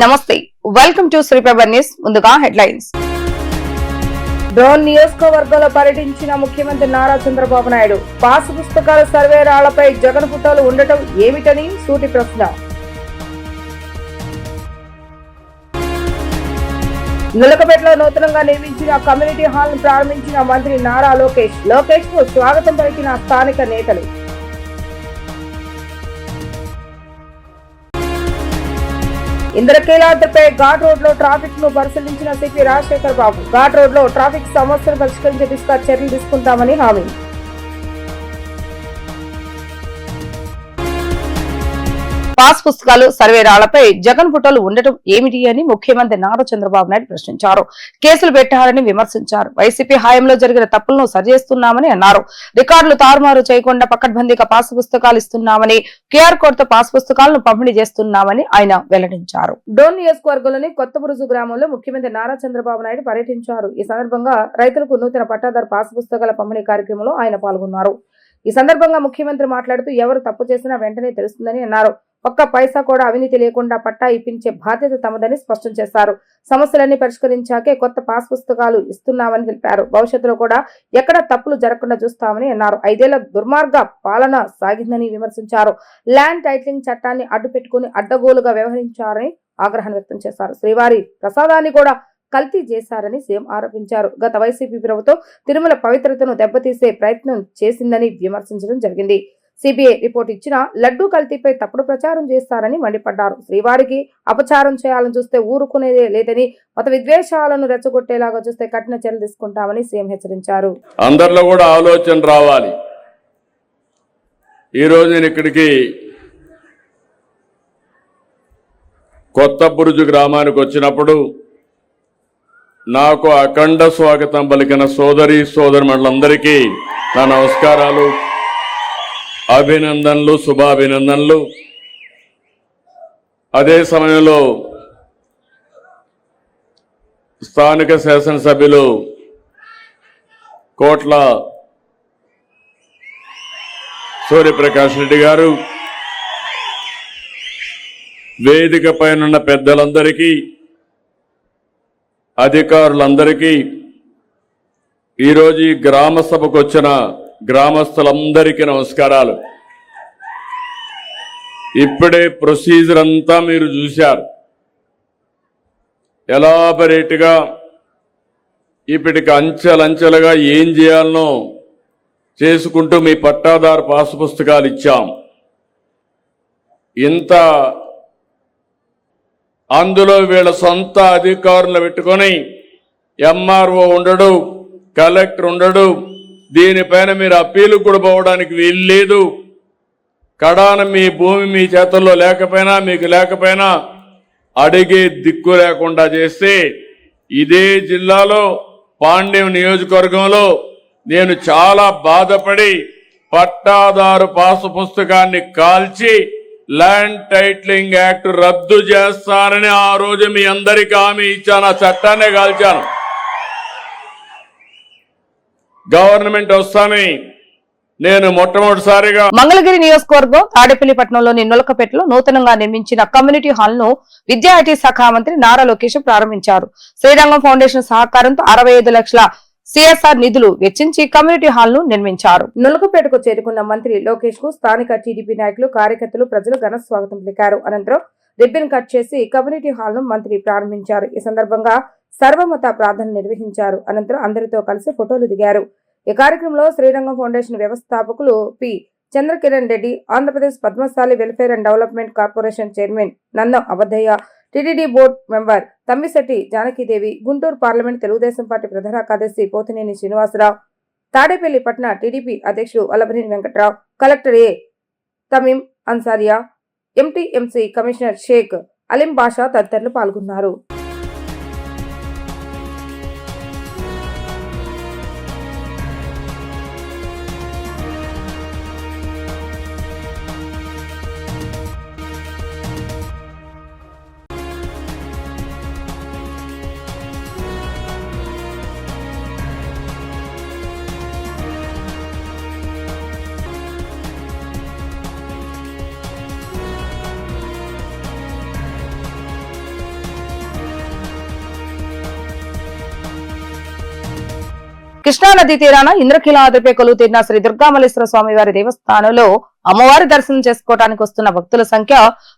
నమస్తే, welcome to Sriprabha news. ముందుగా headlines. Drone నియోజకవర్గంలో పర్యటించిన ముఖ్యమంత్రి నారా చంద్రబాబు నాయుడు. పాస్ పుస్తకాల సర్వే రాళ్లపై జగన్ ఫోటోలు ఉండటం ఏమిటని సూటి ప్రశ్న. నులకపేటలో నూతనంగా నిర్మించిన కమ్యూనిటీ హాల్ ను ప్రారంభించిన మంత్రి నారా లోకేష్ కు స్వాగతం పలికిన స్థానిక నేతలు. ఇంద్రకీలాద్రిపై ఘాట్ రోడ్ లో ట్రాఫిక్ ను పరిశీలించిన సిపి రాజశేఖర్ బాబు. ఘాట్ రోడ్ లో ట్రాఫిక్ సమస్యలు పరిష్కరించే దిశగా చర్యలు తీసుకుంటామని హామీ. పాస్ పుస్తకాలు సర్వే రాళ్లపై జగన్ ఫోటోలు ఉండటం ఏమిటి అని ముఖ్యమంత్రి నారా చంద్రబాబు నాయుడు ప్రశ్నించారు. కేసులు పెట్టారని విమర్శించారు. వైసీపీ హయాంలో జరిగిన తప్పులను సరిచేస్తున్నామని అన్నారు. రికార్డులు తారుమారు చేయకుండా పకడ్బందీగా పాస్ పుస్తకాలు ఇస్తున్నామని, క్యూఆర్ కోడ్ తో పాస్ పుస్తకాలను పంపిణీ చేస్తున్నామని ఆయన వెల్లడించారు. డోన్ నియోజకవర్గంలోని కొత్తబురుజు గ్రామంలో ముఖ్యమంత్రి నారా చంద్రబాబు నాయుడు పర్యటించారు. ఈ సందర్భంగా రైతులకు నూతన పట్టాదారు పాస్ పుస్తకాల పంపిణీ కార్యక్రమంలో ఆయన పాల్గొన్నారు. ఈ సందర్భంగా ముఖ్యమంత్రి మాట్లాడుతూ ఎవరు తప్పు చేసినా వెంటనే తెలుస్తుందని అన్నారు. ఒక్క పైసా కూడా అవినీతి లేకుండా పట్టా ఇప్పించే బాధ్యత తమదని స్పష్టం చేశారు. సమస్యలన్నీ పరిష్కరించాకే కొత్త పాస్ పుస్తకాలు ఇస్తున్నామని తెలిపారు. భవిష్యత్తులో కూడా ఎక్కడ తప్పులు జరగకుండా చూస్తామని అన్నారు. 5 ఏళ్ల దుర్మార్గ పాలన సాగిందని విమర్శించారు. ల్యాండ్ టైటిలింగ్ చట్టాన్ని అడ్డుపెట్టుకుని అడ్డగోలుగా వ్యవహరించారని ఆగ్రహం వ్యక్తం చేశారు. శ్రీవారి ప్రసాదాన్ని కూడా కల్తీ చేశారని సీఎం ఆరోపించారు. గత వైసీపీ ప్రభుత్వం తిరుమల పవిత్రతను దెబ్బతీసే ప్రయత్నం చేసిందని విమర్శించడం జరిగింది. సిబిఐ రిపోర్ట్ ఇచ్చిన లడ్డూ కల్తీపై తప్పుడు ప్రచారం చేస్తారని మండిపడ్డారు. శ్రీవారికి అపచారం చేయాలని చూస్తే ఊరుకునేదే లేదని, మత విద్వేషాలను రెచ్చగొట్టేలాగా చూస్తే కఠిన చర్యలు తీసుకుంటామని సీఎం హెచ్చరించారు. అందరిలో కూడా ఆలోచన రావాలి. ఈరోజు నేను ఇక్కడికి కొత్త బురుజు గ్రామానికి వచ్చినప్పుడు నాకు అఖండ స్వాగతం పలికిన సోదరులందరికీ నా నమస్కారాలు, అభినందనలు, శుభాభినందనలు. అదే సమయంలో స్థానిక శాసనసభ్యులు కోట్ల సూర్యప్రకాష్ రెడ్డి గారు, వేదిక పైనున్న పెద్దలందరికీ, అధికారులందరికీ, ఈరోజు ఈ గ్రామ సభకు వచ్చిన గ్రామస్తులందరికీ నమస్కారాలు. ఇప్పుడే ప్రొసీజర్ అంతా మీరు చూశారు. ఎలాబరేట్గా ఇప్పటికి అంచెలంచెలుగా ఏం చేయాలనో చేసుకుంటూ మీ పట్టాదారు పాస్ పుస్తకాలు ఇచ్చాం. ఇంత అందులో వీళ్ళ సొంత అధికారులు పెట్టుకొని ఎంఆర్ఓ ఉండడు, కలెక్టర్ ఉండడు. దీనిపైన మీరు అప్పీలు కూడా పోవడానికి వీలు లేదు. కడాన మీ భూమి మీ చేతుల్లో లేకపోయినా, మీకు లేకపోయినా అడిగే దిక్కు లేకుండా చేస్తే, ఇదే జిల్లాలో పాండ్యం నియోజకవర్గంలో నేను చాలా బాధపడి పట్టాదారు పాసు పుస్తకాన్ని కాల్చి ల్యాండ్ టైటిలింగ్ యాక్ట్ రద్దు చేస్తానని ఆ రోజు మీ అందరికీ హామీ ఇచ్చాను. ఆ చట్టాన్నే కాల్చాను. గవర్నమెంట్ వస్తానని నేను మొట్టమొదటిసారిగా మంగళగిరి నియోజకవర్గం తాడేపల్లిపట్నంలోని నులకపేటలో నూతనంగా నిర్మించిన కమ్యూనిటీ హాల్ ను విద్యా ఐటీ శాఖ మంత్రి నారా లోకేష్ ప్రారంభించారు. శ్రీరంగం ఫౌండేషన్ సహకారంతో 65 లక్షల సిఎస్ఆర్ నిధులు వెచ్చించి కమ్యూనిటీ హాల్ ను నిర్మించారు. నులకపేటకు చేరుకున్న మంత్రి లోకేష్ కు స్థానిక టీడీపీ నాయకులు, కార్యకర్తలు, ప్రజలు ఘన స్వాగతం పలికారు. అనంతరం రిబ్బన్ కట్ చేసి కమ్యూనిటీ హాల్ ను మంత్రి ప్రారంభించారు. ఈ సందర్భంగా సర్వమత ప్రార్థన నిర్వహించారు. అనంతరం అందరితో కలిసి ఫోటోలు దిగారు. ఈ కార్యక్రమంలో శ్రీరంగం ఫౌండేషన్ వ్యవస్థాపకులు P Chandrakiran Reddy, Andhra Pradesh Padmashali welfare and development corporation chairman Nandam Abaddaiah, TTD board member Tammisetti Janaki Devi, Guntur parliament Telugu Desam party ప్రధాన కార్యదర్శి పోతినేని శ్రీనివాసరావు, తాడేపల్లి పట్టణ టీడీపీ అధ్యక్షుడు Vallabhaneni Venkat Rao, collector A Tameem Ansariya, MTMC commissioner Sheikh Aleem Basha తదితరులు పాల్గొన్నారు. కృష్ణానది తీరాన ఇంద్రకీలాద్రిపై కొలువుతీరిన శ్రీ దుర్గామల్లేశ్వర స్వామి వారి దేవస్థానంలో అమ్మవారి దర్శనం చేసుకోవడానికి వస్తున్న భక్తుల సంఖ్య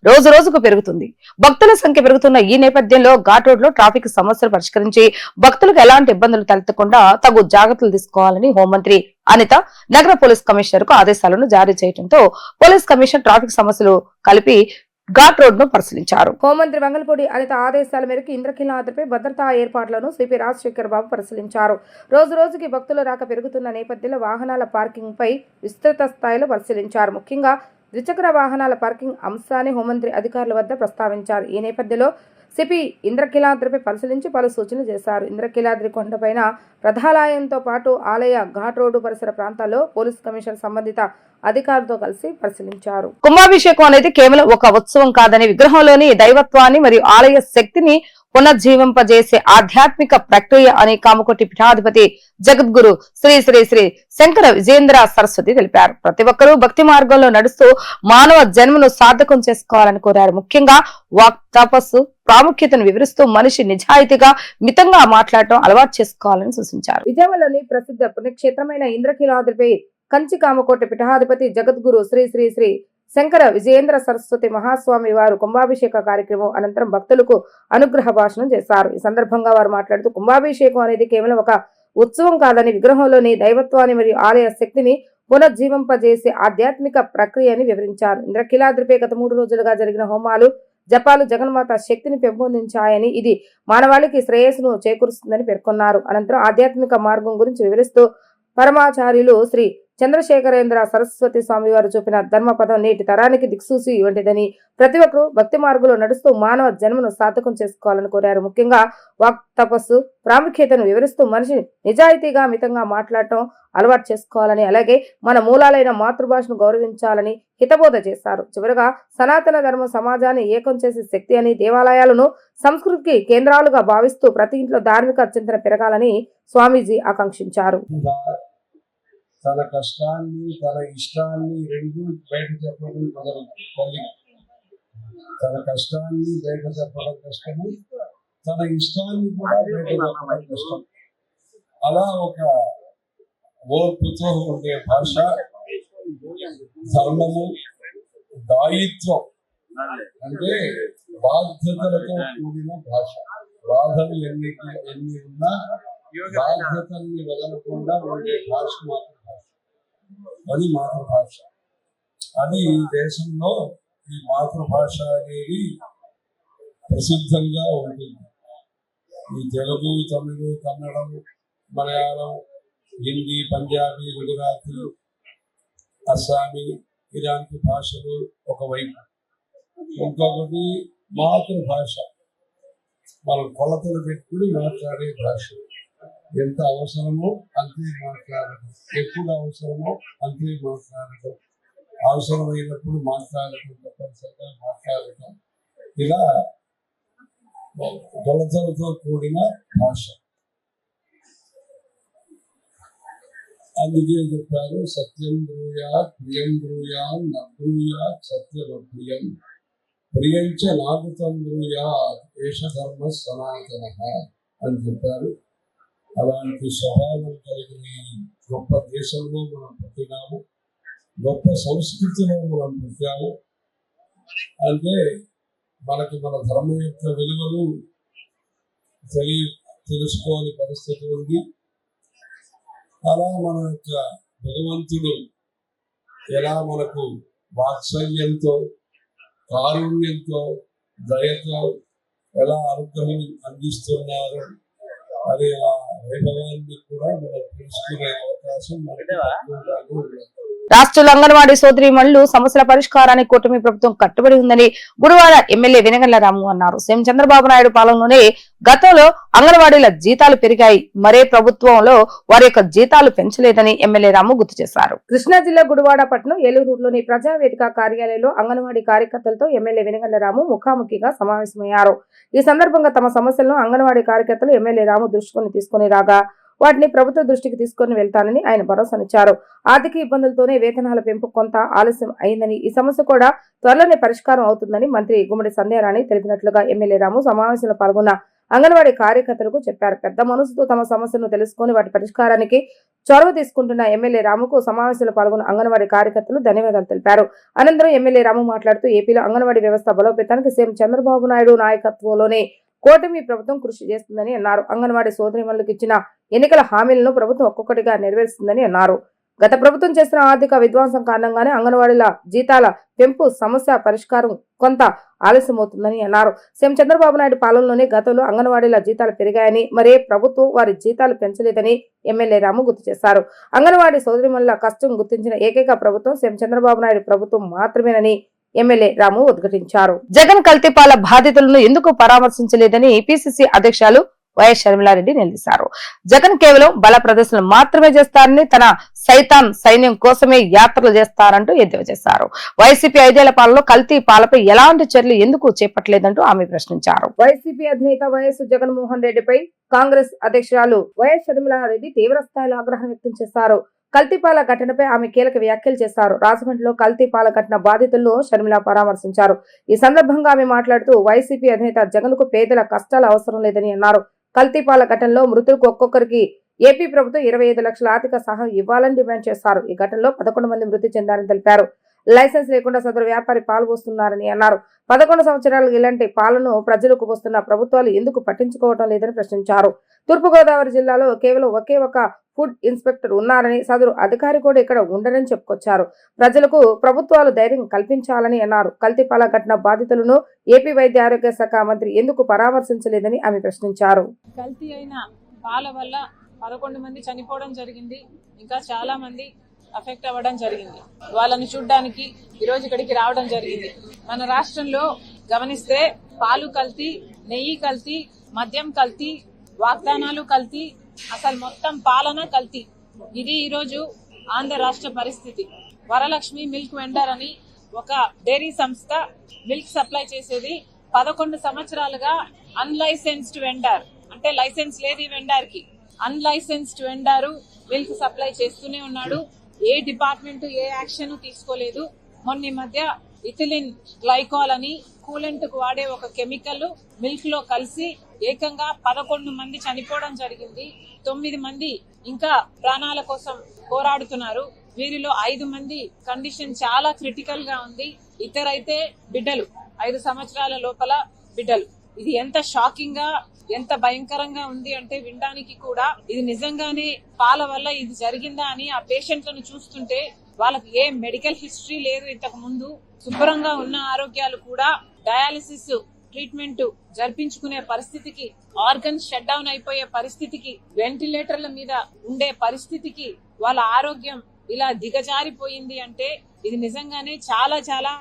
రోజు రోజుకు పెరుగుతుంది. భక్తుల సంఖ్య పెరుగుతున్న ఈ నేపథ్యంలో ఘాట్ రోడ్ లో ట్రాఫిక్ సమస్యలు పరిష్కరించి భక్తులకు ఎలాంటి ఇబ్బందులు తలెత్తకుండా తగు జాగ్రత్తలు తీసుకోవాలని హోంమంత్రి అనిత నగర పోలీస్ కమిషనర్ కు ఆదేశాలను జారీ చేయడంతో పోలీస్ కమిషనర్ ట్రాఫిక్ సమస్యలు కలిపి ఘాట్ రోడ్ ను పరిశీలించారు. హోంమంత్రి వంగలపూడి అనిత ఆదేశాల మేరకు ఇంద్రకీలాద్రిపై భద్రతా ఏర్పాట్లను సిపి రాజశేఖర్ బాబు పరిశీలించారు. రోజు రోజుకి భక్తుల రాక పెరుగుతున్న నేపథ్యంలో వాహనాల పార్కింగ్ పై విస్తృత స్థాయిలో పరిశీలించారు. ముఖ్యంగా ద్విచక్ర వాహనాల పార్కింగ్ అంశాన్ని హోంమంత్రి అధికారుల వద్ద ప్రస్తావించారు. ఈ నేపథ్యంలో సిపి ఇంద్రకీలాద్రిపై పరిశీలించి పలు సూచనలు చేశారు. ఇంద్రకీలాద్రి కొండపైన ప్రధానాలయంతో పాటు ఆలయ ఘాట్ రోడ్డు పరిసర ప్రాంతాల్లో పోలీస్ కమిషనర్ సంబంధిత అధికారులతో కలిసి పరిశీలించారు. కుంభాభిషేకం అనేది కేవలం ఒక ఉత్సవం కాదని విగ్రహంలోని దైవత్వాన్ని మరియు ఆలయ శక్తిని పునర్జీవింపజేసే ఆధ్యాత్మిక ప్రక్రియ అని కామకోటి పీఠాధిపతి జగద్గురు శ్రీ శ్రీ శ్రీ శంకర విజయేంద్ర సరస్వతి తెలిపారు. ప్రతి ఒక్కరూ భక్తి మార్గంలో నడుస్తూ మానవ జన్మను సార్థకం చేసుకోవాలని కోరారు. ముఖ్యంగా వాక్ తపస్సు ప్రాముఖ్యతను వివరిస్తూ మనిషి నిజాయితీగా మితంగా మాట్లాడటం అలవాటు చేసుకోవాలని సూచించారు. విజయవాడలోని ప్రసిద్ధ పుణ్యక్షేత్రమైన ఇంద్రకీలాద్రిపై కంచి కామకోటి పీఠాధిపతి జగద్గురు శ్రీ శ్రీ శ్రీ శంకర విజయేంద్ర సరస్వతి మహాస్వామి వారు కుంభాభిషేక కార్యక్రమం అనంతరం భక్తులకు అనుగ్రహ భాషణం చేశారు. ఈ సందర్భంగా వారు మాట్లాడుతూ కుంభాభిషేకం అనేది కేవలం ఒక ఉత్సవం కాదని విగ్రహంలోని దైవత్వాన్ని మరియు ఆలయ శక్తిని పునర్జీవింపజేసే ఆధ్యాత్మిక ప్రక్రియ అని వివరించారు. ఇంద్రకీలాద్రిపై గత 3 రోజులుగా జరిగిన హోమాలు జపాలు జగన్మాత శక్తిని పెంపొందించాయని ఇది మానవాళికి శ్రేయస్సును చేకూరుస్తుందని పేర్కొన్నారు. అనంతరం ఆధ్యాత్మిక మార్గం గురించి వివరిస్తూ పరమాచార్యులు శ్రీ చంద్రశేఖరేంద్ర సరస్వతి స్వామి వారు చూపిన ధర్మపదం నేటి తరానికి దిక్సూచి వంటిదని ప్రతి ఒక్కరూ భక్తి మార్గంలో నడుస్తూ మానవ జన్మను సార్థకం చేసుకోవాలని కోరారు. ముఖ్యంగా వాక్ తపస్సు ప్రాముఖ్యతను వివరిస్తూ మనిషి నిజాయితీగా మితంగా మాట్లాడటం అలవాటు చేసుకోవాలని, అలాగే మన మూలాలైన మాతృభాషను గౌరవించాలని హితబోధ చేశారు. చివరగా సనాతన ధర్మ సమాజాన్ని ఏకం చేసే శక్తి అని, దేవాలయాలను సంస్కృతికి కేంద్రాలుగా భావిస్తూ ప్రతి ఇంట్లో ధార్మిక చింతన పెరగాలని స్వామీజీ ఆకాంక్షించారు. తన కష్టాన్ని తన ఇష్టాన్ని రెండు బయట చెప్పడం మొదలు తల్లి. తన కష్టాన్ని బయట చెప్పడం కష్టము, తన ఇష్టాన్ని కూడా బయట చెప్పడం కష్టం. అలా ఒక ఓర్పుతో ఉండే భాష, ధర్మము, దాయిత్వం అంటే బాధ్యతలతో కూడిన భాష. బాధలు ఎన్ని ఉన్నా బాధ్యతల్ని వదలకుండా ఉండే భాష మాతృభాష. అది మాతృభాష. అది దేశంలో ఈ మాతృభాష అనేది ప్రసిద్ధంగా ఉంటుంది. ఈ తెలుగు, తమిళ, కన్నడం, మలయాళం, హిందీ, పంజాబీ, గుజరాతీ, అస్సామీ ఇలాంటి భాషలు ఒకవైపు, ఇంకొకటి మాతృభాష, మనం కొలతలు పెట్టుకుని మాట్లాడే భాష. ఎంత అవసరమో అంతే మాట్లాడటం, ఎప్పుడు అవసరమో అంతే మాట్లాడటం, అవసరమైనప్పుడు మాట్లాడటం, తప్పనిసరిగా మాట్లాడటం, ఇలా కొలతలతో కూడిన భాష. అందుకే చెప్పారు, సత్యం బ్రూయాత్ ప్రియం బ్రూయాన్ నబ్రూయాత్ సత్యమప్రియం ప్రియంచ నాగుతం బ్రూయాత్ ఏష ధర్మ సనాతన అని చెప్పారు. అలాంటి స్వభావం కలిగిన గొప్ప దేశంలో మనం పుట్టినాము, గొప్ప సంస్కృతిలో మనం పుట్టాము. అంటే మనకి మన ధర్మం యొక్క విలువలు తెలుసుకోని పరిస్థితి ఉంది. అలా మన యొక్క భగవంతుడు ఎలా మనకు వాత్సల్యంతో, కారుణ్యంతో, దయతో ఎలా అనుగ్రహం అందిస్తున్నారు అది ఆ వైభవాన్ని కూడా మనం తెలుసుకునే అవకాశం మనకి. రాష్ట్రంలో అంగన్వాడీ సోదరీమణులు సమస్యల పరిష్కారానికి కూటమి ప్రభుత్వం కట్టుబడి ఉందని గురువార ఎమ్మెల్యే వెనగండ్ల రాము అన్నారు. సీఎం చంద్రబాబు నాయుడు పాలనలోనే గతంలో అంగన్వాడీల జీతాలు పెరిగాయి, మరే ప్రభుత్వంలో వారి యొక్క జీతాలు పెంచలేదని ఎమ్మెల్యే రాము గుర్తు చేశారు. కృష్ణా జిల్లా గుడివాడ పట్టణం ఏలూరులోని ప్రజావేదిక కార్యాలయంలో అంగన్వాడీ కార్యకర్తలతో ఎమ్మెల్యే వెనగండ్ల రాము ముఖాముఖిగా సమావేశమయ్యారు. ఈ సందర్భంగా తమ సమస్యలను అంగన్వాడీ కార్యకర్తలు ఎమ్మెల్యే రాము దృష్టికి తీసుకుని రాగా వాటిని ప్రభుత్వ దృష్టికి తీసుకుని వెళ్తానని ఆయన భరోసానిచ్చారు. ఆర్థిక ఇబ్బందులతోనే వేతనాల పెంపు కొంత ఆలస్యం అయిందని, ఈ సమస్య కూడా త్వరలోనే పరిష్కారం అవుతుందని మంత్రి గుమ్మడి సంధ్యారాణి తెలిపినట్లుగా ఎమ్మెల్యే రాము సమావేశంలో పాల్గొన్న అంగన్వాడీ కార్యకర్తలకు చెప్పారు. పెద్ద మనసుతో తమ సమస్యను తెలుసుకుని వాటి పరిష్కారానికి చొరవ తీసుకుంటున్న ఎమ్మెల్యే రాముకు సమావేశంలో పాల్గొన్న అంగన్వాడీ కార్యకర్తలు ధన్యవాదాలు తెలిపారు. అనంతరం ఎమ్మెల్యే రాము మాట్లాడుతూ ఏపీలో అంగన్వాడీ వ్యవస్థ బలోపేతానికి సీఎం చంద్రబాబు నాయుడు నాయకత్వంలోనే కూటమి ప్రభుత్వం కృషి చేస్తుందని అన్నారు. అంగన్వాడీ సోదరీమణులకు ఇచ్చిన ఎన్నికల హామీలను ప్రభుత్వం ఒక్కొక్కటిగా నెరవేరుస్తుందని అన్నారు. గత ప్రభుత్వం చేసిన ఆర్థిక విధ్వంసం కారణంగానే అంగన్వాడీల జీతాల పెంపు సమస్య పరిష్కారం కొంత ఆలస్యమవుతుందని అన్నారు. సీఎం చంద్రబాబు నాయుడు పాలనలోనే గతంలో అంగన్వాడీల జీతాలు పెరిగాయని, మరే ప్రభుత్వం వారి జీతాలు పెంచలేదని ఎమ్మెల్యే రాము గుర్తు చేశారు. అంగన్వాడీ సోదరిమణుల కష్టం గుర్తించిన ఏకైక ప్రభుత్వం సీఎం చంద్రబాబు నాయుడు ప్రభుత్వం మాత్రమేనని ఎమ్మెల్యే రాము ఉద్ఘాటించారు. జగన్ కల్తీపాల బాధితులను ఎందుకు పరామర్శించలేదని పిసిసి అధ్యక్షులు వైఎస్ షర్మిలారెడ్డి నిలదీశారు. జగన్ కేవలం బల ప్రదర్శనలు మాత్రమే చేస్తారని, తన సైతాన్ సైన్యం కోసమే యాత్రలు చేస్తారంటూ ఎద్దేవా చేశారు. వైసీపీ 5 ఏళ్ల పాలలో కల్తీ పాలపై ఎలాంటి చర్యలు ఎందుకు చేపట్టలేదంటూ ఆమె ప్రశ్నించారు. వైసీపీ అధినేత వైఎస్ జగన్మోహన్ రెడ్డిపై కాంగ్రెస్ అధ్యక్షురాలు వైఎస్ షర్మిలారెడ్డి తీవ్ర స్థాయిలో ఆగ్రహం వ్యక్తం చేశారు. కల్తీపాల ఘటనపై ఆమె కీలక వ్యాఖ్యలు చేశారు. రాజమండ్రిలో కల్తీపాల ఘటన బాధితులను షర్మిల పరామర్శించారు. ఈ సందర్భంగా ఆమె మాట్లాడుతూ వైసీపీ అధినేత జగన్ కు పేదల కష్టాలు అవసరం లేదని అన్నారు. కల్తీపాల ఘటనలో మృతులకు ఒక్కొక్కరికి ఏపీ ప్రభుత్వం 25 లక్షల ఆర్థిక సహాయం ఇవ్వాలని డిమాండ్ చేశారు. ఈ ఘటనలో 11 మంది మృతి చెందారని తెలిపారు. లైసెన్స్ లేకుండా సదరు వ్యాపారి పాలు పోస్తున్నారని అన్నారు. 11 సంవత్సరాలు ఇలాంటి పాలను ప్రజలకు వస్తున్న ప్రభుత్వాలు ఎందుకు పట్టించుకోవడం లేదని ప్రశ్నించారు. తూర్పుగోదావరి జిల్లాలో కేవలం ఒకే ఒక ఫుడ్ ఇన్స్పెక్టర్ ఉన్నారని, సదరు అధికారి కూడా ఇక్కడ ఉండరని చెప్పుకొచ్చారు. ప్రజలకు ప్రభుత్వాలు ధైర్యం కల్పించాలని అన్నారు. కల్తీపాల ఘటన బాధితులను ఏపీ వైద్య ఆరోగ్య శాఖ మంత్రి ఎందుకు పరామర్శించలేదని ఆమె ప్రశ్నించారు. కల్తీ అయిన పాల వల్ల 11 మంది చనిపోవడం జరిగింది. ఇంకా చాలా మంది అఫెక్ట్ అవ్వడం జరిగింది. వాళ్ళని చూడ్డానికి ఈరోజు ఇక్కడికి రావడం జరిగింది. మన రాష్ట్రంలో గమనిస్తే పాలు కల్తీ, నెయ్యి కల్తీ, మద్యం కల్తీ, వాగ్దానాలు కల్తీ, అసలు మొత్తం పాలన కల్తీ. ఇది ఈరోజు ఆంధ్ర రాష్ట్ర పరిస్థితి. వరలక్ష్మి మిల్క్ వెండర్ అని ఒక డైరీ సంస్థ మిల్క్ సప్లై చేసేది 11 సంవత్సరాలుగా అన్లైసెన్స్డ్ వెండర్, అంటే లైసెన్స్ లేదు ఈ వెండర్ కి. అన్లైసెన్స్డ్ వెండర్ మిల్క్ సప్లై చేస్తూనే ఉన్నాడు. ఏ డిపార్ట్మెంట్ ఏ యాక్షన్ తీసుకోలేదు. మొన్న మధ్య ఇథిలిన్ గ్లైకాల్ అని కూలెంట్ కు వాడే ఒక కెమికల్ మిల్క్ లో కలిసి ఏకంగా 11 మంది చనిపోవడం జరిగింది. 9 మంది ఇంకా ప్రాణాల కోసం పోరాడుతున్నారు. వీరిలో 5 మంది కండిషన్ చాలా క్రిటికల్ గా ఉంది. ఇతరైతే బిడ్డలు, 5 సంవత్సరాల లోపల బిడ్డలు. ఇది ఎంత షాకింగ్ గా, ఎంత భయంకరంగా ఉంది అంటే వినడానికి కూడా ఇది నిజంగానే పాల వల్ల ఇది జరిగిందా అని ఆ పేషెంట్లను చూస్తుంటే వాళ్ళకి ఏ మెడికల్ హిస్టరీ లేదు. ఇంతకు ముందు శుభ్రంగా ఉన్న ఆరోగ్యాలు కూడా డయాలిసిస్ ట్రీట్మెంట్ జరిపించుకునే పరిస్థితికి, ఆర్గన్స్ షట్ డౌన్ అయిపోయే పరిస్థితికి, వెంటిలేటర్ల మీద ఉండే పరిస్థితికి వాళ్ళ ఆరోగ్యం ఇలా దిగజారిపోయింది అంటే ఇది నిజంగానే చాలా చాలా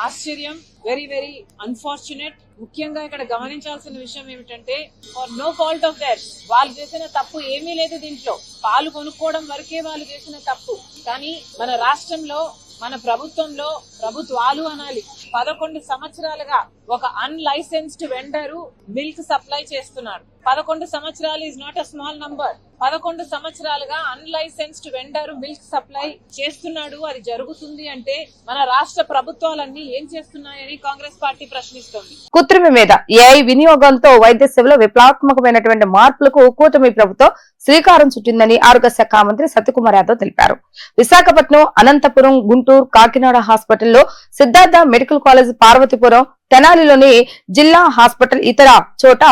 ఆశ్చర్యం. Very very unfortunate. ముఖ్యంగా ఇక్కడ గమనించాల్సిన విషయం ఏమిటంటే for no fault of that, వాళ్ళు చేసిన తప్పు ఏమీ లేదు దీంట్లో. పాలు కొనుక్కోవడం వరకే వాళ్ళు చేసిన తప్పు. కానీ మన రాష్ట్రంలో, మన ప్రభుత్వంలో, ప్రభుత్వాలు అనాలి, 11 సంవత్సరాలుగా ఒక అన్లైసెన్స్డ్ వెండరు మిల్క్ సప్లై చేస్తున్నారు. 11 సంవత్సరాలు is not a small number. 11 సంవత్సరాలుగా అన్లైసెన్స్డ్ వెండర్ మిల్క్ సప్లై చేస్తున్నాడు. అది జరుగుతుంది అంటే మన రాష్ట్ర ప్రభుత్వాలన్నీ ఏం చేస్తున్నాయని కాంగ్రెస్ పార్టీ ప్రశ్నిస్తోంది. కృత్రిమ మీద ఏఐ వినియోగంతో వైద్య సేవలో విప్లవాత్మకమైనటువంటి మార్పులకు కూటమి ప్రభుత్వం శ్రీకారం చుట్టిందని ఆరోగ్య శాఖ మంత్రి సత్యకుమార్ యాదవ్ తెలిపారు. విశాఖపట్నం, అనంతపురం, గుంటూరు, కాకినాడ హాస్పిటల్లో, సిద్ధార్థ మెడికల్ కాలేజ్, పార్వతీపురం, తెనాలిలోని జిల్లా హాస్పిటల్, ఇతర చోట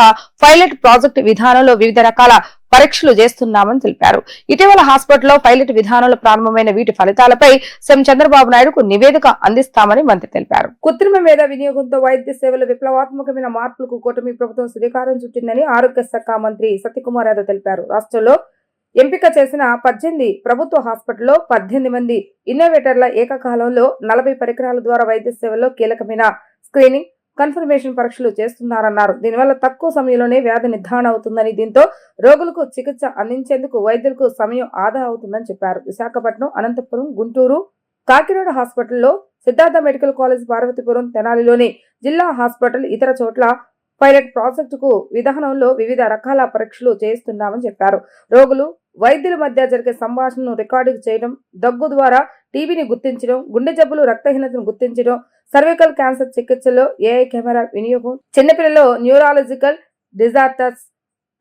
పైలట్ ప్రాజెక్టు విధానంలో వివిధ రకాల పరీక్షలు చేస్తున్నామని తెలిపారు. ఇటీవల హాస్పిటల్లో పైలట్ విధానంలో ప్రారంభమైన వీటి ఫలితాలపై సీఎం చంద్రబాబు నాయుడుకు నివేదిక అందిస్తామని మంత్రి తెలిపారు. కృత్రిమ మేధ వినియోగంతో వైద్య సేవల విప్లవాత్మకమైన మార్పులకు కూటమి ప్రభుత్వం శ్రీకారం చుట్టిందని ఆరోగ్య శాఖ మంత్రి సత్యకుమార్ యాదవ్ తెలిపారు. రాష్ట్రంలో ఎంపిక చేసిన 18 ప్రభుత్వ హాస్పిటల్లో 18 మంది ఇన్నోవేటర్ల ఏకకాలంలో 40 పరికరాల ద్వారా వైద్య సేవల్లో కీలకమైన స్క్రీనింగ్, కన్ఫర్మేషన్ పరీక్షలు చేస్తున్నారన్నారు. దీనివల్ల తక్కువ సమయంలోనే వ్యాధి నిర్ధారణ అవుతుందని, దీంతో రోగులకు చికిత్స అందించేందుకు వైద్యులకు సమయం ఆదా అవుతుందని చెప్పారు. విశాఖపట్నం, అనంతపురం, గుంటూరు, కాకినాడ హాస్పిటల్లో, సిద్ధార్థ మెడికల్ కాలేజ్, పార్వతీపురం, తెనాలిలోని జిల్లా హాస్పిటల్, ఇతర చోట్ల పైలట్ ప్రాజెక్టుకు విధానంలో వివిధ రకాల పరీక్షలు చేస్తున్నామని చెప్పారు. రోగులు, వైద్యుల మధ్య జరిగే సంభాషణను రికార్డింగ్ చేయడం, దగ్గు ద్వారా టీబీని గుర్తించడం, గుండె జబ్బులు, రక్తహీనతను గుర్తించడం, సర్వికల్ క్యాన్సర్ చికిత్సలో ఏఐ కెమెరా వినియోగం, చిన్నపిల్లల్లో న్యూరాలజికల్ డిజార్టర్స్,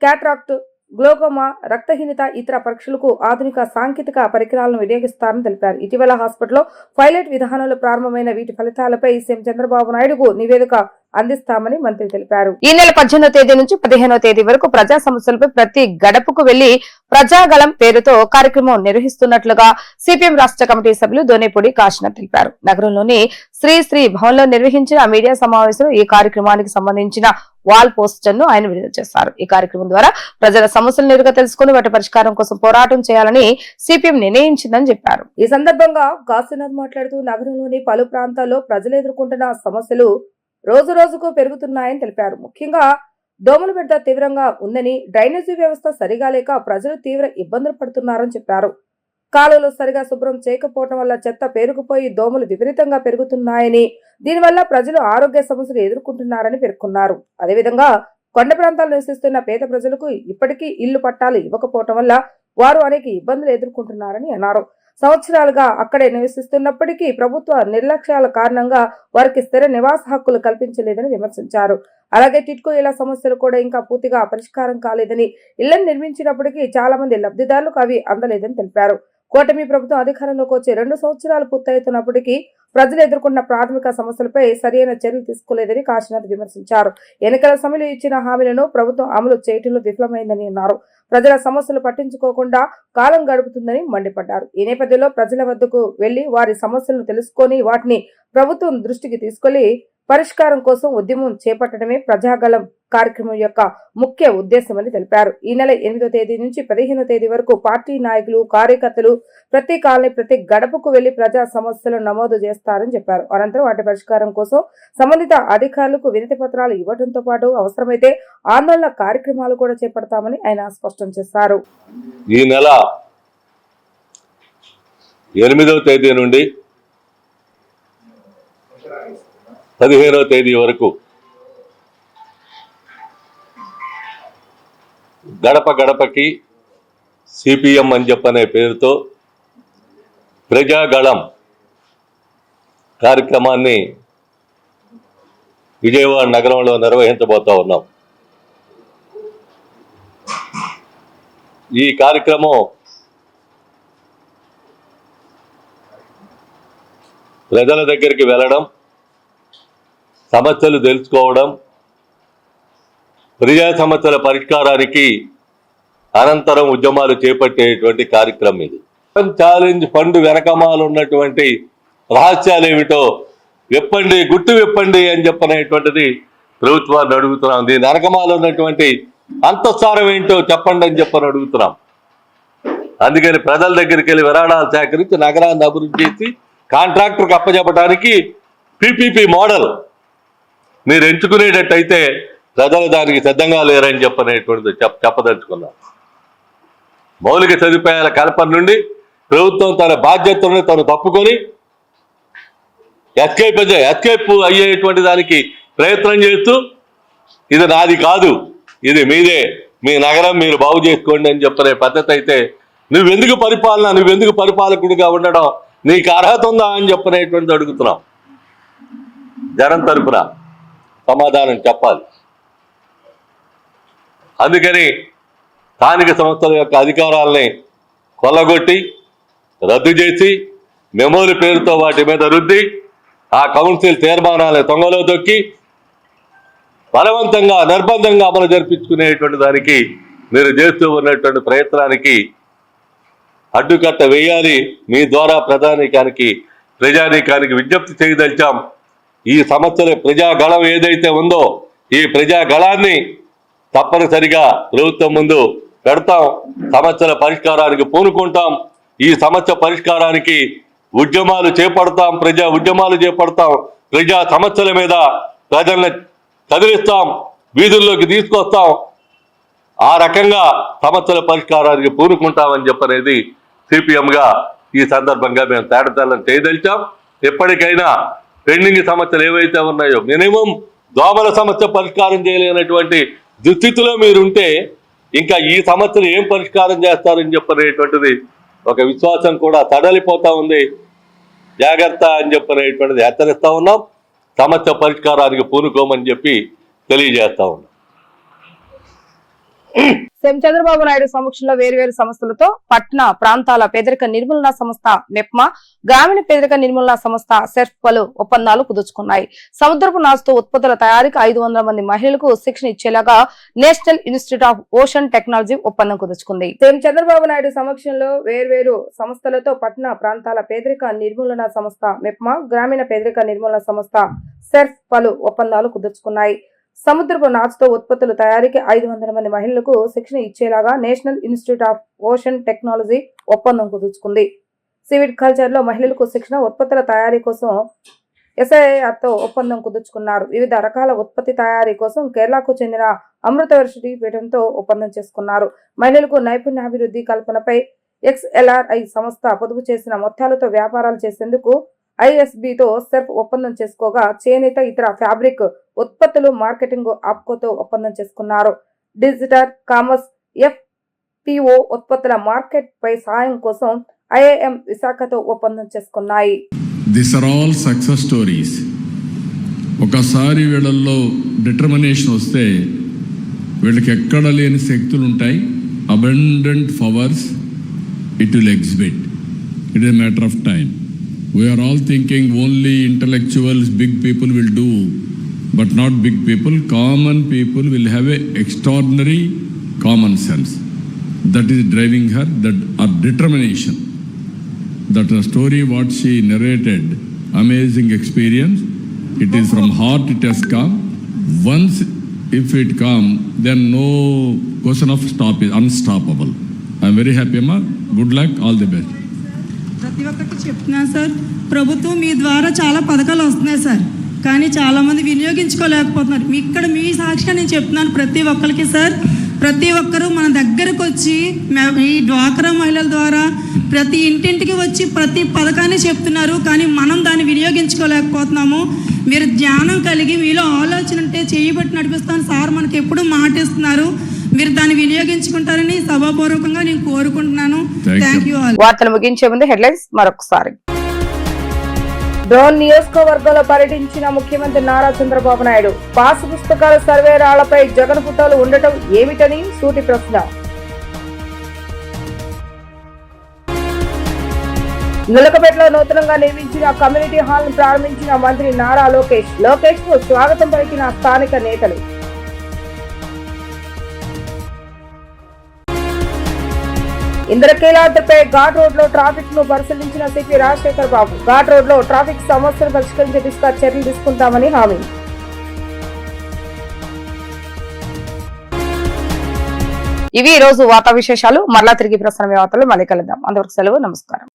క్యాట్రాక్ట్, గ్లోకోమా, రక్తహీనత ఇతర పరీక్షలకు ఆధునిక సాంకేతిక పరికరాలను వినియోగిస్తారని తెలిపారు. ఇటీవల హాస్పిటల్లో పైలట్ విధానంలో ప్రారంభమైన వీటి ఫలితాలపై సీఎం చంద్రబాబు నాయుడుకు నివేదిక అందిస్తామని మంత్రి తెలిపారు. ఈ నెల 18వ తేదీ నుంచి 15వ తేదీ వరకు ప్రజా సమస్యలపై ప్రతి గడపకు వెళ్లి ప్రజాగళం పేరుతో కార్యక్రమం నిర్వహిస్తున్నట్లుగా సిపిఎం రాష్ట్ర కమిటీ సభ్యులు దోనేపూడి కాశీనాథ్ తెలిపారు. నగరంలోని శ్రీ భవన్ లో నిర్వహించిన మీడియా సమావేశంలో ఈ కార్యక్రమానికి సంబంధించిన వాల్ పోస్టర్ ను ఆయన విడుదల చేశారు. ఈ కార్యక్రమం ద్వారా ప్రజల సమస్యలు నేరుగా తెలుసుకుని వాటి పరిష్కారం కోసం పోరాటం చేయాలని సిపిఎం నిర్ణయించిందని చెప్పారు. ఈ సందర్భంగా కాశీనాథ్ మాట్లాడుతూ నగరంలోని పలు ప్రాంతాల్లో ప్రజలు ఎదుర్కొంటున్న సమస్యలు రోజు రోజుకు పెరుగుతున్నాయని తెలిపారు. ముఖ్యంగా దోమల బెడద తీవ్రంగా ఉందని, డ్రైనేజీ వ్యవస్థ సరిగా లేక ప్రజలు తీవ్ర ఇబ్బందులు పడుతున్నారని చెప్పారు. కాలువలు సరిగా శుభ్రం చేయకపోవడం వల్ల చెత్త పేరుకుపోయి దోమలు విపరీతంగా పెరుగుతున్నాయని, దీనివల్ల ప్రజలు ఆరోగ్య సమస్యలు ఎదుర్కొంటున్నారని పేర్కొన్నారు. అదేవిధంగా కొండ ప్రాంతాల్లో నివసిస్తున్న పేద ప్రజలకు ఇప్పటికీ ఇల్లు పట్టాలు ఇవ్వకపోవడం వల్ల వారు అనేక ఇబ్బందులు ఎదుర్కొంటున్నారని అన్నారు. సంవత్సరాలుగా అక్కడే నివసిస్తున్నప్పటికీ ప్రభుత్వ నిర్లక్ష్యాల కారణంగా వారికి స్థిర నివాస హక్కులు కల్పించలేదని విమర్శించారు. అలాగే టిట్కో ఇళ్ల సమస్యలు కూడా ఇంకా పూర్తిగా పరిష్కారం కాలేదని, ఇళ్లను నిర్మించినప్పటికీ చాలా మంది లబ్ధిదారులకు అవి అందలేదని తెలిపారు. కూటమి ప్రభుత్వం అధికారంలోకి వచ్చి 2 సంవత్సరాలు పూర్తవుతున్నప్పటికీ ప్రజలు ఎదుర్కొన్న ప్రాథమిక సమస్యలపై సరైన చర్యలు తీసుకోలేదని కాశీనాథ్ విమర్శించారు. ఎన్నికల సమయంలో ఇచ్చిన హామీలను ప్రభుత్వం అమలు చేయడంలో విఫలమైందని అన్నారు. ప్రజల సమస్యలు పట్టించుకోకుండా కాలం గడుపుతుందని మండిపడ్డారు. ఈ నేపథ్యంలో ప్రజల వద్దకు వెళ్లి వారి సమస్యలను తెలుసుకొని వాటిని ప్రభుత్వం దృష్టికి తీసుకెళ్లి పరిష్కారం కోసం ఉద్యమం చేపట్టడమే ప్రజాగళం కార్యక్రమం యొక్క ముఖ్య ఉద్దేశమని తెలిపారు. ఈ నెల 8వ తేదీ నుంచి 15వ తేదీ వరకు పార్టీ నాయకులు, కార్యకర్తలు ప్రతి కాలనీ, ప్రతి గడపకు వెళ్లి ప్రజా సమస్యలను నమోదు చేస్తారని చెప్పారు. అనంతరం వాటి పరిష్కారం కోసం సంబంధిత అధికారులకు వినతి పత్రాలు ఇవ్వడంతో పాటు అవసరమైతే ఆందోళన కార్యక్రమాలు కూడా చేపడతామని ఆయన స్పష్టం చేశారు. ఈ నెల 8వ తేదీ నుండి 15వ తేదీ వరకు గడప గడపకి సిపిఎం అని చెప్పనే పేరుతో ప్రజాగళం కార్యక్రమాన్ని విజయవాడ నగరంలో నిర్వహించబోతా ఉన్నాం. ఈ కార్యక్రమం ప్రజల దగ్గరికి వెళ్ళడం, సమస్యలు తెలుసుకోవడం, ప్రజా సమస్యల పరిష్కారానికి అనంతరం ఉద్యమాలు చేపట్టేటువంటి కార్యక్రమం ఇది. ఛాలెంజ్ ఫండ్ వెనకమాలు ఉన్నటువంటి రహస్యాలు ఏమిటో విప్పండి, గుట్టు విప్పండి అని చెప్పనేటువంటిది ప్రభుత్వాన్ని అడుగుతున్నాం. దీని వెనకమాలు ఉన్నటువంటి అంతఃసారం ఏంటో చెప్పండి అని చెప్పని అడుగుతున్నాం. అందుకని ప్రజల దగ్గరికి వెళ్ళి విరాళాలు సేకరించి నగరాన్ని అభివృద్ధి చేసి కాంట్రాక్టర్కి అప్పచెప్పడానికి పీపీపీ మోడల్ మీరు ఎంచుకునేటట్టయితే ప్రజలు దానికి సిద్ధంగా లేరని చెప్పనేటువంటిది చెప్పదలుచుకున్నాం. మౌలిక సదుపాయాల కల్పన నుండి ప్రభుత్వం తన బాధ్యతలను తను తప్పుకొని ఎస్కేప్ అయ్యేటువంటి దానికి ప్రయత్నం చేస్తూ ఇది నాది కాదు, ఇది మీదే, మీ నగరం మీరు బాగు చేసుకోండి అని చెప్పనే పద్ధతి అయితే నువ్వెందుకు పరిపాలకుడిగా ఉండడం, నీకు అర్హత ఉందా అని చెప్పనేటువంటిది అడుగుతున్నాం. జనం తరపున సమాధానం చెప్పాలి. అందుకని స్థానిక సంస్థల యొక్క అధికారాలని కొల్లగొట్టి రద్దు చేసి మెమోల పేరుతో వాటి మీద రుద్ది ఆ కౌన్సిల్ తీర్మానాలను తొంగలో తొక్కి బలవంతంగా నిర్బంధంగా అమలు జరిపించుకునేటువంటి దానికి మీరు చేస్తూ ఉన్నటువంటి ప్రయత్నానికి అడ్డుకట్ట వేయాలి. మీ ద్వారా ప్రజానీకానికి విజ్ఞప్తి చేయదలిచాం. ఈ సమస్యల ప్రజాగళం ఏదైతే ఉందో ఈ ప్రజాగళాన్ని తప్పనిసరిగా ప్రభుత్వం ముందు పెడతాం. సమస్యల పరిష్కారానికి పూనుకుంటాం. ఈ సమస్య పరిష్కారానికి ఉద్యమాలు చేపడతాం, ప్రజా సమస్యల మీద ప్రజల్ని కదిలిస్తాం, వీధుల్లోకి తీసుకొస్తాం. ఆ రకంగా సమస్యల పరిష్కారానికి పూనుకుంటామని చెప్పనేది సిపిఎంగా ఈ సందర్భంగా మేము తేటతెల్లం చేయదలిచాం. ఎప్పటికైనా పెండింగ్ సమస్యలు ఏవైతే ఉన్నాయో మినిమం దోమల సమస్య పరిష్కారం చేయలేనటువంటి దుస్థితిలో మీరుంటే ఇంకా ఈ సమస్యలు ఏం పరిష్కారం చేస్తారని చెప్పనేటువంటిది ఒక విశ్వాసం కూడా తడలిపోతా ఉంది. జాగ్రత్త అని చెప్పనేటువంటిది హెచ్చరిస్తా ఉన్నాం. సమస్య పరిష్కారానికి పూనుకోమని చెప్పి తెలియజేస్తా ఉన్నాం. సీఎం చంద్రబాబు నాయుడు సమక్షంలో వేర్వేరు సంస్థలతో పట్టణ ప్రాంతాల పేదరిక నిర్మూలన సంస్థ మెప్మా, గ్రామీణ పేదరిక నిర్మూలన సంస్థ సెర్ఫ్ పలు ఒప్పందాలు కుదుర్చుకున్నాయి. సముద్రపు నాచుతో ఉత్పత్తుల తయారీకి 500 మంది మహిళలకు శిక్షణ ఇచ్చేలాగా National Institute of Ocean Technology ఒప్పందం కుదుర్చుకుంది. సీఎం చంద్రబాబు నాయుడు సమక్షంలో వేర్వేరు సంస్థలతో పట్టణ ప్రాంతాల పేదరిక నిర్మూలన సంస్థ మెప్మా, గ్రామీణ పేదరిక నిర్మూలన సంస్థ సెర్ఫ్ పలు ఒప్పందాలు కుదుర్చుకున్నాయి. సముద్రపు నాచుతో ఉత్పత్తుల తయారీకి 500 మంది మహిళలకు శిక్షణ ఇచ్చేలాగా National Institute of Ocean Technology ఒప్పందం కుదుర్చుకుంది. సివిడ్ కల్చర్ లో మహిళలకు శిక్షణ, ఉత్పత్తుల తయారీ కోసం ఎస్ఐఆర్తో ఒప్పందం కుదుర్చుకున్నారు. వివిధ రకాల ఉత్పత్తి తయారీ కోసం కేరళకు చెందిన అమృత వర్సిటీ పీఠంతో ఒప్పందం చేసుకున్నారు. మహిళలకు నైపుణ్యాభివృద్ధి కల్పనపై XLRI సంస్థ పొదుపు చేసిన మొత్తాలతో వ్యాపారాలు చేసేందుకు ISBతో సెర్ఫ్ ఒప్పందం చేసుకోగా, చేనేత ఇతర ఫ్యాబ్రిక్ ఉత్పత్తులు మార్కెటింగ్ ఆప్కోతో ఒప్పందం చేసుకున్నారు. డిజిటల్ కామర్స్ FPO ఉత్పత్తుల మార్కెట్ పై సహాయం కోసం IIM విశాఖతో ఒప్పందం చేసుకున్నాయి. These are all success stories. ఒకసారి వీళ్ళల్లో డిటర్మినేషన్ వస్తే వీళ్ళకి ఎక్కడ లేని శక్తులు ఉంటాయి. Abundant powers it will exhibit. It is a matter of time. We are all thinking only intellectuals, big people will do, but not big people. Common people will have a extraordinary common sense. That is driving her, that her determination. That the story what she narrated, amazing experience. It is from heart it has come. Once if it come, then no question of stop is unstoppable. I am very happy, Amma. Good luck, all the best. ప్రతి ఒక్కటి చెప్తున్నా sir, ప్రభుత్వం మీ ద్వారా చాలా పథకాలు వస్తున్నాయి sir, కానీ చాలామంది వినియోగించుకోలేకపోతున్నారు. మీ సాక్షిగా నేను చెప్తున్నాను ప్రతి ఒక్కరికి సార్, ప్రతి ఒక్కరూ మన దగ్గరకు వచ్చి ఈ డ్వాక్రా మహిళల ద్వారా ప్రతి ఇంటింటికి వచ్చి ప్రతి పథకాన్ని చెప్తున్నారు, కానీ మనం దాన్ని వినియోగించుకోలేకపోతున్నాము. మీరు జ్ఞానం కలిగి మీలో ఆలోచన ఉంటే చేయబట్టి నడిపిస్తాను సార్ మనకి ఎప్పుడు మాటిస్తున్నారు. మీరు దాన్ని వినియోగించుకుంటారని సభాపూర్వకంగా నేను కోరుకుంటున్నాను. Thank you all. వార్తలు ముగించే ముందు హెడ్లైన్స్ మరొకసారి. డోన్ నియోజకవర్గంలో పర్యటించిన ముఖ్యమంత్రి నారా చంద్రబాబు నాయుడు. పాసు పుస్తకాల సర్వే రాళ్లపై జగన్ ఫోటోలు ఉండటం ఏమిటని సూటి ప్రశ్న. నులకపేటలో నూతనంగా నిర్మించిన కమ్యూనిటీ హాల్ ను ప్రారంభించిన మంత్రి నారా లోకేష్. లోకేష్ కు స్వాగతం పలికిన స్థానిక నేతలు. ఇంద్రకీలాద్రిపై ఘాట్ రోడ్ లో ట్రాఫిక్ ను పరిశీలించిన సిపి రాజశేఖర్ బాబు. ఘాట్ రోడ్ లో ట్రాఫిక్ సమస్యను పరిష్కరించే దిశగా చర్యలు తీసుకుంటామని హామీ. ఇవి ఈ రోజు వార్తా విశేషాలు. మరలా తిరిగి ప్రసారం వార్తలు మళ్ళీ కలుద్దాం. అంతవరకు సెలవు. నమస్కారం.